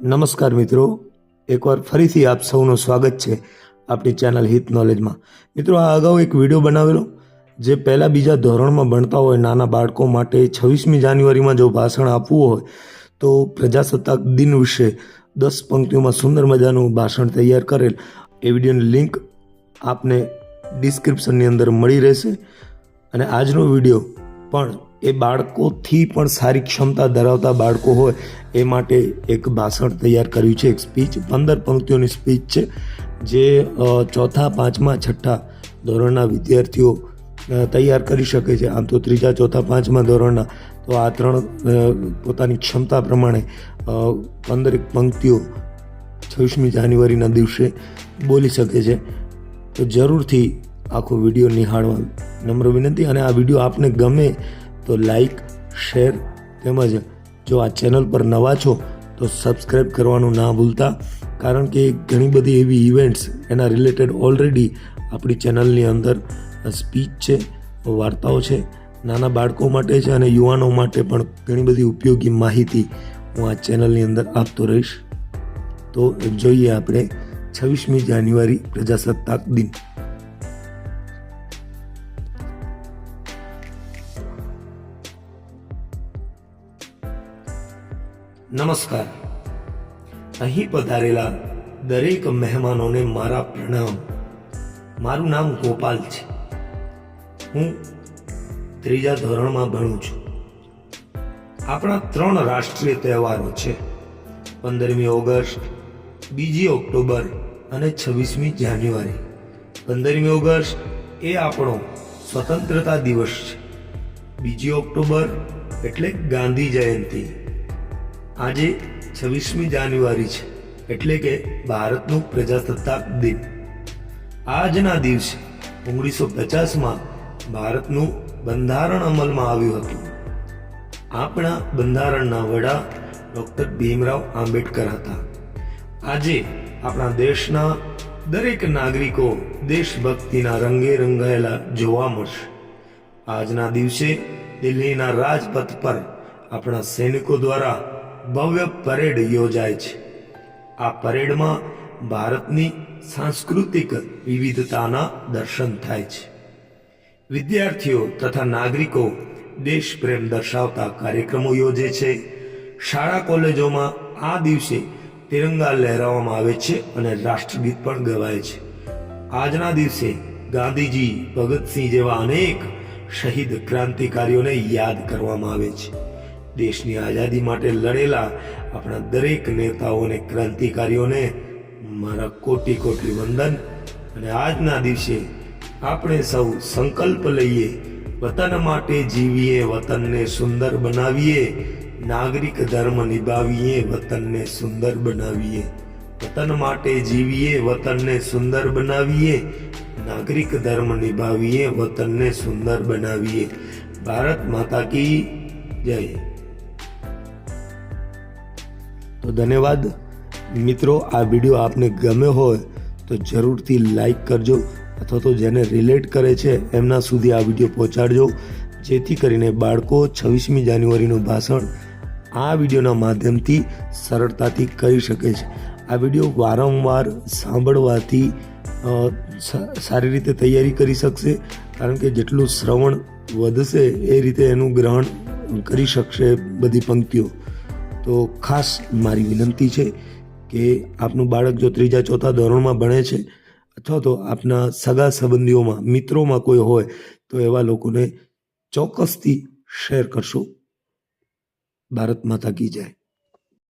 નમસ્કાર મિત્રો, એકવાર ફરીથી આપ સૌનું સ્વાગત છે આપણી ચેનલ હિત નોલેજમાં। મિત્રો, આ અગાઉ એક વિડીયો બનાવેલો જે પહેલાં બીજા ધોરણમાં ભણતા હોય નાના બાળકો માટે 26મી જાન્યુઆરીમાં જો ભાષણ આપવું હોય તો પ્રજાસત્તાક દિન વિશે 10 પંક્તિઓમાં સુંદર મજાનું ભાષણ તૈયાર કરેલ। એ વિડીયોની લિંક આપને ડિસ્ક્રિપ્શનની અંદર મળી રહેશે। અને આજનો વિડીયો પણ એ બાળકોથી પણ સારી ક્ષમતા ધરાવતા બાળકો હોય એ માટે એક ભાષણ તૈયાર કર્યું છે। એક સ્પીચ 15 પંક્તિઓની સ્પીચ છે જે ચોથા, પાંચમા, છઠ્ઠા ધોરણના વિદ્યાર્થીઓ તૈયાર કરી શકે છે। આમ તો ત્રીજા, ચોથા, પાંચમા ધોરણના તો આ ત્રણ પોતાની ક્ષમતા પ્રમાણે 15 પંક્તિઓ 26મી જાન્યુઆરીના દિવસે બોલી શકે છે। તો જરૂરથી આખો વિડીયો નિહાળવા નમ્ર વિનંતી। અને આ વિડીયો આપને ગમે તો લાઈક, શેર તેમજ જો આ ચેનલ પર નવા છો તો સબસ્ક્રાઈબ કરવાનું ના ભૂલતા, કારણ કે ઘણી બધી એવી ઇવેન્ટ્સ એના રિલેટેડ ઓલરેડી આપણી ચેનલની અંદર સ્પીચ છે, વાર્તાઓ છે, નાના બાળકો માટે છે અને યુવાનો માટે પણ ઘણી બધી ઉપયોગી માહિતી હું આ ચેનલની અંદર આપતો રહીશ। તો જોઈએ આપણે 26મી જાન્યુઆરી પ્રજાસત્તાક દિન। નમસ્કાર। અહીં પધારેલા દરેક મહેમાનોને મારા પ્રણામ। મારું નામ ગોપાલ છે। હું ત્રીજા ધોરણમાં ભણું છું। આપણા 3 રાષ્ટ્રીય તહેવારો છે, 15મી ઓગસ્ટ, 2જી ઓક્ટોબર અને 26મી જાન્યુઆરી। 15મી ઓગસ્ટ એ આપણો સ્વતંત્રતા દિવસ છે। 2જી ઓક્ટોબર એટલે ગાંધી જયંતિ। આજે 26મી જાન્યુઆરી છે એટલે કે ભારતનું પ્રજાસત્તાક દિન। આજના દિવસે 1950માં ભારતનું બંધારણ અમલમાં આવ્યું હતું। આપણા બંધારણના વડા ડૉક્ટર ભીમરાવ આંબેડકર હતા। આજે આપણા દેશના દરેક નાગરિકો દેશભક્તિના રંગે રંગાયેલા જોવા મળશે। આજના દિવસે દિલ્હીના રાજપથ પર આપણા સૈનિકો દ્વારા ભવ્ય પરેડ યોજાય છે। આ પરેડમાં ભારતની સાંસ્કૃતિક વિવિધતાના દર્શન થાય છે। વિદ્યાર્થીઓ તથા નાગરિકો દેશપ્રેમ દર્શાવતા કાર્યક્રમો યોજે છે। શાળા કોલેજોમાં આ દિવસે તિરંગા લહેરાવવામાં આવે છે અને રાષ્ટ્રગીત પણ ગવાય છે। આજના દિવસે ગાંધીજી, ભગતસિંહ જેવા અનેક શહીદ ક્રાંતિકારીઓને યાદ કરવામાં આવે છે। દેશની આઝાદી માટે લડેલા આપણા દરેક નેતાઓ અને ક્રાંતિકારીઓને મારા કોટી કોટી વંદન। અને આજના દિવસે આપણે સૌ સંકલ્પ લઈએ, વતન માટે જીવીએ, વતનને સુંદર બનાવીએ, નાગરિક ધર્મ નિભાવીએ, વતનને સુંદર બનાવીએ। વતન માટે જીવીએ, વતનને સુંદર બનાવીએ, નાગરિક ધર્મ નિભાવીએ, વતનને સુંદર બનાવીએ। ભારત માતા કી જય। તો ધન્યવાદ મિત્રો। આ વિડીયો આપને ગમ્યો હોય તો જરૂરથી લાઈક કરજો, અથવા તો જેને રિલેટ કરે છે એમના સુધી આ વિડીયો પહોંચાડજો, જેથી કરીને બાળકો 26મી જાન્યુઆરીનું ભાષણ આ વિડીયોના માધ્યમથી સરળતાથી કરી શકે છે। આ વિડીયો વારંવાર સાંભળવાથી સારી રીતે તૈયારી કરી શકશે, કારણ કે જેટલું શ્રવણ વધશે એ રીતે એનું ગ્રહણ કરી શકશે બધી પંક્તિઓ। તો ખાસ મારી વિનંતી છે કે આપનું બાળક જો ત્રીજા, ચોથા ધોરણમાં ભણે છે અથવા તો આપના સગા સંબંધીઓમાં, મિત્રોમાં કોઈ હોય તો એવા લોકોને ચોક્કસથી શેર કરશો। ભારત માતા કી જય।